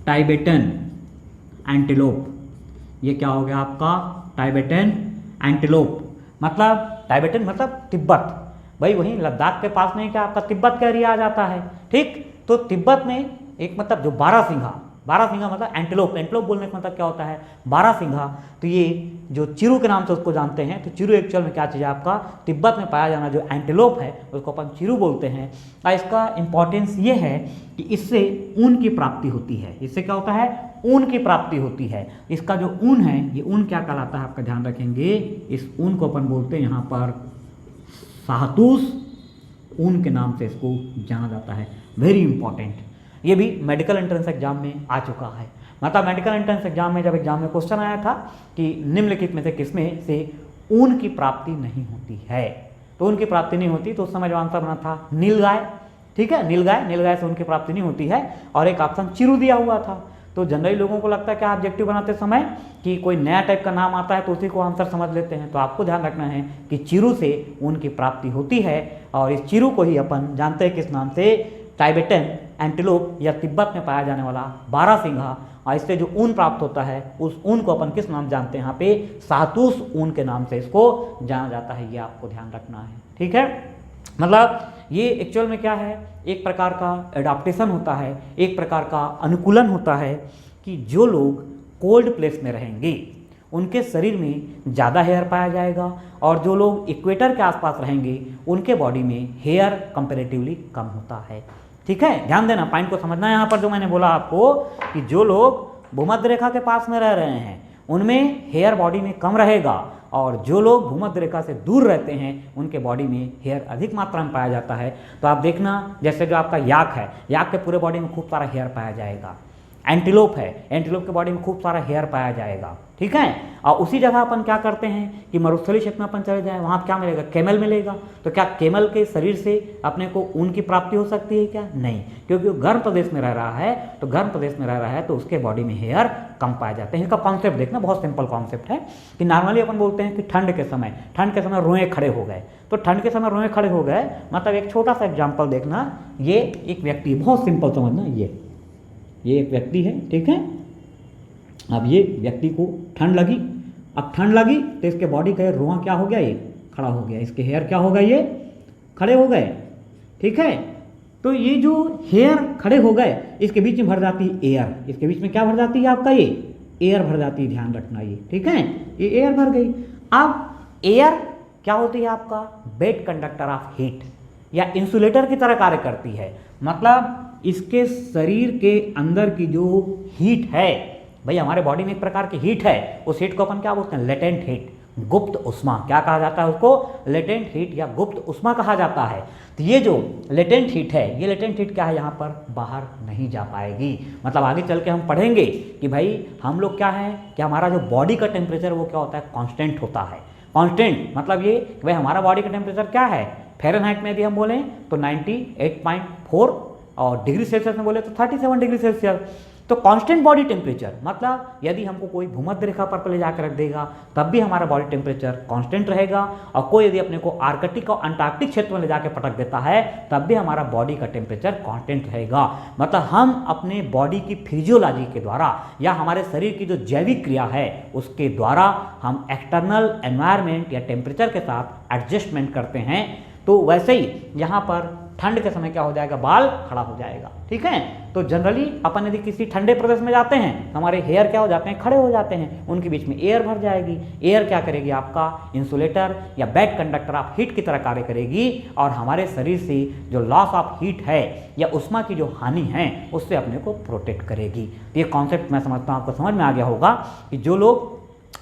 टाइबेटन एंटीलोप। ये क्या हो गया आपका, टाइबेटन एंटीलोप। मतलब टाइबेटन मतलब तिब्बत, भाई वहीं लद्दाख के पास में क्या आपका तिब्बत का एरिया आ जाता है, ठीक। तो तिब्बत में एक मतलब जो बारहसिंघा मतलब एंटीलोप, एंटीलोप बोलने का मतलब क्या होता है, बारहसिंघा। तो ये जो चिरू के नाम से उसको जानते हैं। तो चिरू एक्चुअल में क्या चीज़ है आपका, तिब्बत में पाया जाना जो एंटीलोप है उसको अपन चिरू बोलते हैं। और इसका इंपॉर्टेंस ये है कि इससे ऊन की प्राप्ति होती है। इससे क्या होता है, ऊन की प्राप्ति होती है। इसका जो ऊन है, ये ऊन क्या कहलाता है आपका ध्यान रखेंगे, इस ऊन को अपन बोलते हैं यहाँ पर शाहतूश ऊन के नाम से इसको जाना जाता है। वेरी इंपॉर्टेंट, ये भी मेडिकल एंट्रेंस एग्जाम में आ चुका है। मतलब मेडिकल एंट्रेंस एग्जाम में जब एग्जाम में क्वेश्चन आया था कि निम्नलिखित में से किसमें से ऊन की प्राप्ति नहीं होती है, तो ऊन की प्राप्ति नहीं होती, तो उस समय जो आंसर बना था नीलगाय, ठीक है, नीलगाय से ऊन की प्राप्ति नहीं होती है। और एक ऑप्शन चिरू दिया हुआ था। तो जनरली लोगों को लगता है कि ऑब्जेक्टिव बनाते समय कि कोई नया टाइप का नाम आता है तो उसी को आंसर समझ लेते हैं। तो आपको ध्यान रखना है कि चिरू से ऊन की प्राप्ति होती है और इस चिरू को ही अपन जानते हैं किस नाम से, टाइबेटन एंटीलोप या तिब्बत में पाया जाने वाला बारहसिंघा। और इससे जो ऊन प्राप्त होता है उस ऊन को अपन किस नाम जानते हैं, यहाँ पे शाहतूश ऊन के नाम से इसको जाना जाता है। ये आपको ध्यान रखना है, ठीक है। मतलब ये एक्चुअल में क्या है, एक प्रकार का एडाप्टेशन होता है, एक प्रकार का अनुकूलन होता है कि जो लोग कोल्ड प्लेस में रहेंगे उनके शरीर में ज़्यादा हेयर पाया जाएगा और जो लोग इक्वेटर के आसपास रहेंगे उनके बॉडी में हेयर कंपैरेटिवली कम होता है, ठीक है। ध्यान देना, पॉइंट को समझना है यहाँ पर जो मैंने बोला आपको कि जो लोग भूमध्य रेखा के पास में रह रहे हैं उनमें हेयर बॉडी में कम रहेगा और जो लोग भूमध्य रेखा से दूर रहते हैं उनके बॉडी में हेयर अधिक मात्रा में पाया जाता है। तो आप देखना, जैसे जो आपका याक है, याक के पूरे बॉडी में खूब सारा हेयर पाया जाएगा। एंटीलोप है, एंटीलोप के बॉडी में खूब सारा हेयर पाया जाएगा, ठीक है। और उसी जगह अपन क्या करते हैं कि मरुस्थलीय क्षेत्र में अपन चले जाएं, वहाँ क्या मिलेगा, कैमल मिलेगा। तो क्या कैमल के शरीर से अपने को ऊन की प्राप्ति हो सकती है क्या? नहीं, क्योंकि वो गर्म प्रदेश में रह रहा है। तो गर्म प्रदेश में रह रहा है तो उसके बॉडी में हेयर कम पाए जाते हैं। इसका कॉन्सेप्ट देखना, बहुत सिंपल कॉन्सेप्ट है कि नॉर्मली अपन बोलते हैं कि ठंड के समय रोए खड़े हो गए। तो ठंड के समय रोए खड़े हो गए मतलब एक छोटा सा एग्जाम्पल देखना, ये एक व्यक्ति, बहुत सिंपल समझना, ये एक व्यक्ति है, ठीक है। अब ये व्यक्ति को ठंड लगी, अब ठंड लगी तो इसके बॉडी का रोआ क्या हो गया, ये खड़ा हो गया, इसके हेयर क्या हो गए, ये खड़े हो गए, ठीक है। तो ये जो हेयर खड़े हो गए इसके बीच में भर जाती है एयर, इसके बीच में क्या भर जाती है आपका, ये एयर भर जाती है, ध्यान रखना ये, ठीक है। ये एयर भर गई। अब एयर क्या होती है आपका, बेड कंडक्टर ऑफ हीट या इंसुलेटर की तरह कार्य करती है। मतलब इसके शरीर के अंदर की जो हीट है, भाई हमारे बॉडी में एक प्रकार की हीट है, उस हीट को अपन क्या बोलते हैं, लेटेंट हीट, गुप्त उष्मा। क्या कहा जाता है उसको, लेटेंट हीट या गुप्त उष्मा कहा जाता है। तो ये जो लेटेंट हीट है, ये लेटेंट हीट क्या है, यहाँ पर बाहर नहीं जा पाएगी। मतलब आगे चल के हम पढ़ेंगे कि भाई हम लोग क्या है कि हमारा जो बॉडी का टेम्परेचर वो क्या होता है, कांस्टेंट होता है। कांस्टेंट मतलब ये कि भाई हमारा बॉडी का टेम्परेचर क्या है, फ़ारेनहाइट में यदि हम बोलें तो 98.4 और डिग्री सेल्सियस में बोले तो 37 डिग्री सेल्सियस। तो कांस्टेंट बॉडी टेम्परेचर मतलब यदि हमको कोई भूमध्य रेखा पर ले जाकर रख देगा तब भी हमारा बॉडी टेम्परेचर कांस्टेंट रहेगा, और कोई यदि अपने को आर्कटिक और अंटार्कटिक क्षेत्र में ले जाकर पटक देता है तब भी हमारा बॉडी का टेम्परेचर कांस्टेंट रहेगा। मतलब हम अपने बॉडी की फिजियोलॉजी के द्वारा या हमारे शरीर की जो जैविक क्रिया है उसके द्वारा हम एक्सटर्नल एनवायरनमेंट या टेम्परेचर के साथ एडजस्टमेंट करते हैं। तो वैसे ही यहाँ पर ठंड के समय क्या हो जाएगा, बाल खड़ा हो जाएगा, ठीक है। तो जनरली अपन यदि किसी ठंडे प्रदेश में जाते हैं हमारे हेयर क्या हो जाते हैं, खड़े हो जाते हैं, उनके बीच में एयर भर जाएगी। एयर क्या करेगी, आपका इंसुलेटर या बेड कंडक्टर ऑफ हीट की तरह कार्य करेगी और हमारे शरीर से जो लॉस ऑफ हीट है या उष्मा की जो हानि है उससे अपने को प्रोटेक्ट करेगी। तो ये कॉन्सेप्ट मैं समझता हूँ आपको समझ में आ गया होगा कि जो लोग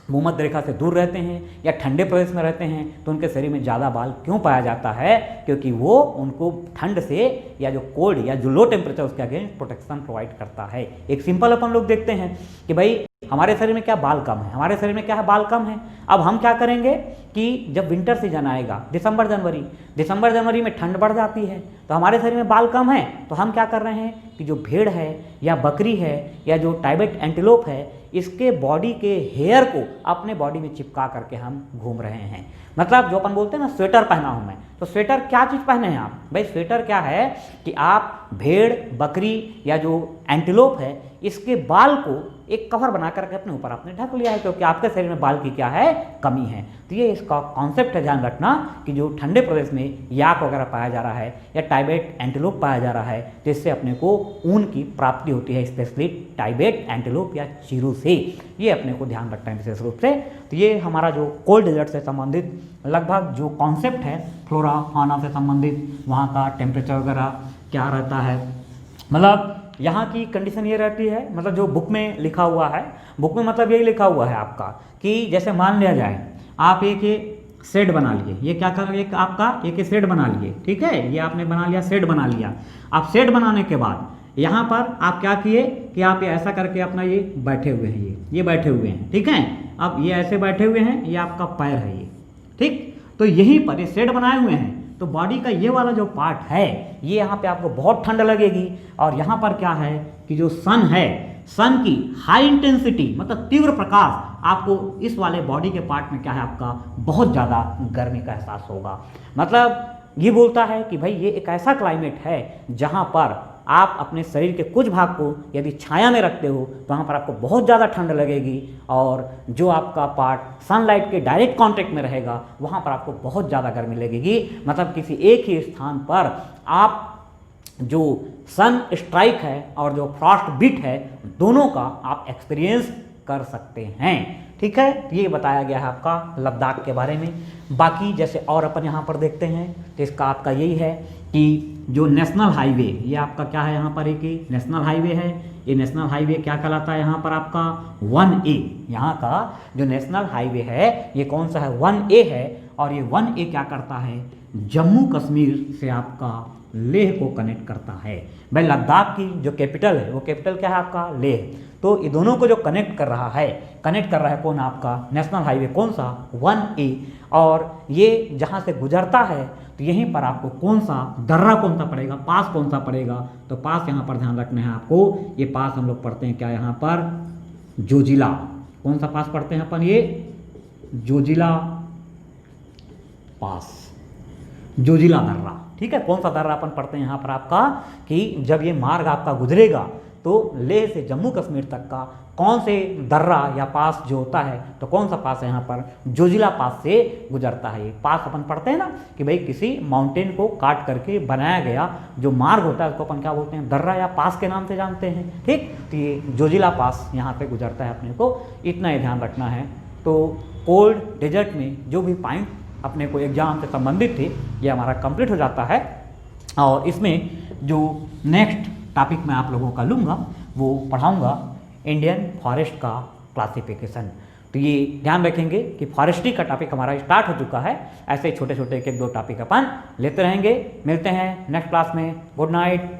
भूमध्य रेखा से दूर रहते हैं या ठंडे प्रदेश में रहते हैं तो उनके शरीर में ज़्यादा बाल क्यों पाया जाता है, क्योंकि वो उनको ठंड से या जो कोल्ड या जो लो टेम्परेचर उसके अगेंस्ट प्रोटेक्शन प्रोवाइड करता है। एक सिंपल अपन लोग देखते हैं कि भाई हमारे शरीर में क्या बाल कम है, हमारे शरीर में क्या है, बाल कम है। अब हम क्या करेंगे कि जब विंटर सीजन आएगा दिसंबर जनवरी में ठंड बढ़ जाती है तो हमारे शरीर में बाल कम है, तो हम क्या कर रहे हैं कि जो भेड़ है या बकरी है या जो टाइबेट एंटीलोप है इसके बॉडी के हेयर को अपने बॉडी में चिपका करके हम घूम रहे हैं। मतलब जो अपन बोलते हैं ना, स्वेटर पहना हूं मैं, तो स्वेटर क्या चीज़ पहने हैं आप, भाई स्वेटर क्या है कि आप भेड़ बकरी या जो एंटीलोप है इसके बाल को एक कवर बना करके अपने ऊपर आपने ढक लिया है, क्योंकि आपके शरीर में बाल की क्या है, कमी है। तो ये इसका कॉन्सेप्ट है, ध्यान रखना कि जो ठंडे प्रदेश में याक वगैरह पाया जा रहा है या टाइबेट एंटीलोप पाया जा रहा है जिससे अपने को ऊन की प्राप्ति होती है, स्पेशली टाइबेट एंटीलोप या चिरू से। ये अपने को ध्यान रखना है विशेष रूप से। तो ये हमारा जो कोल्ड डेजर्ट से संबंधित लगभग जो कॉन्सेप्ट है, फ्लोरा फाना से संबंधित, वहाँ का टेम्परेचर वगैरह क्या रहता है, मतलब यहाँ की कंडीशन ये रहती है, मतलब जो बुक में लिखा हुआ है, बुक में मतलब यही लिखा हुआ है आपका कि जैसे मान लिया जाए आप एक शेड बना लिए, ये क्या कर, एक आपका एक शेड बना लिए, ठीक है, ये आपने बना लिया, शेड बना लिया। आप शेड बनाने के बाद यहाँ पर आप क्या किए कि आप ये ऐसा करके अपना ये बैठे हुए हैं, ये बैठे हुए हैं, ठीक है। अब ये ऐसे बैठे हुए हैं, ये आपका पैर है ये, ठीक। तो यहीं पर ये शेड बनाए हुए हैं, तो बॉडी का ये वाला जो पार्ट है ये यहाँ पे आपको बहुत ठंड लगेगी। और यहाँ पर क्या है कि जो सन है, सन की हाई इंटेंसिटी मतलब तीव्र प्रकाश आपको इस वाले बॉडी के पार्ट में क्या है आपका बहुत ज़्यादा गर्मी का एहसास होगा। मतलब ये बोलता है कि भाई ये एक ऐसा क्लाइमेट है जहाँ पर आप अपने शरीर के कुछ भाग को यदि छाया में रखते हो तो वहाँ पर आपको बहुत ज़्यादा ठंड लगेगी, और जो आपका पार्ट सनलाइट के डायरेक्ट कांटेक्ट में रहेगा वहाँ पर आपको बहुत ज़्यादा गर्मी लगेगी। मतलब किसी एक ही स्थान पर आप जो सन स्ट्राइक है और जो फ्रॉस्ट बीट है दोनों का आप एक्सपीरियंस कर सकते हैं। ठीक है, ये बताया गया है आपका लद्दाख के बारे में। बाकी जैसे और अपन यहाँ पर देखते हैं तो इसका आपका यही है कि जो नेशनल हाईवे, ये आपका क्या है यहाँ पर एक नेशनल हाईवे है। ये नेशनल हाईवे क्या कहलाता है यहाँ पर आपका 1A। यहाँ का जो नेशनल हाईवे है ये कौन सा है 1A है, और ये 1A क्या करता है जम्मू कश्मीर से आपका लेह को कनेक्ट करता है। भाई लद्दाख की जो कैपिटल है वो कैपिटल क्या है आपका लेह, तो ये दोनों को जो कनेक्ट कर रहा है कौन आपका नेशनल हाईवे कौन सा 1A। और ये जहाँ से गुजरता है तो यहीं पर आपको कौन सा दर्रा कौन सा पड़ेगा, पास कौन सा पड़ेगा, तो पास यहाँ पर ध्यान रखना है आपको। ये पास हम लोग पढ़ते हैं क्या यहाँ पर जोजिला, कौन सा पास पढ़ते हैं अपन ये जोजिला पास, जोजिला दर्रा। ठीक है, कौन सा दर्रा अपन पढ़ते हैं यहाँ पर आपका कि जब ये मार्ग आपका गुजरेगा तो लेह से जम्मू कश्मीर तक का कौन से दर्रा या पास जो होता है तो कौन सा पास है यहाँ पर जोजिला पास से गुजरता है। ये पास अपन पढ़ते हैं ना कि भाई किसी माउंटेन को काट करके बनाया गया जो मार्ग होता है उसको अपन क्या बोलते हैं दर्रा या पास के नाम से जानते हैं। ठीक, तो ये जोजिला पास यहाँ पे गुजरता है, अपने को इतना ही ध्यान रखना है। तो कोल्ड डेजर्ट में जो भी पॉइंट अपने को एग्जाम से संबंधित थे ये हमारा कंप्लीट हो जाता है। और इसमें जो नेक्स्ट टॉपिक मैं आप लोगों का लूँगा वो पढ़ाऊँगा इंडियन फॉरेस्ट का क्लासिफिकेशन। तो ये ध्यान रखेंगे कि फॉरेस्ट्री का टॉपिक हमारा स्टार्ट हो चुका है, ऐसे छोटे छोटे एक एक दो टॉपिक अपन लेते रहेंगे। मिलते हैं नेक्स्ट क्लास में। Good night.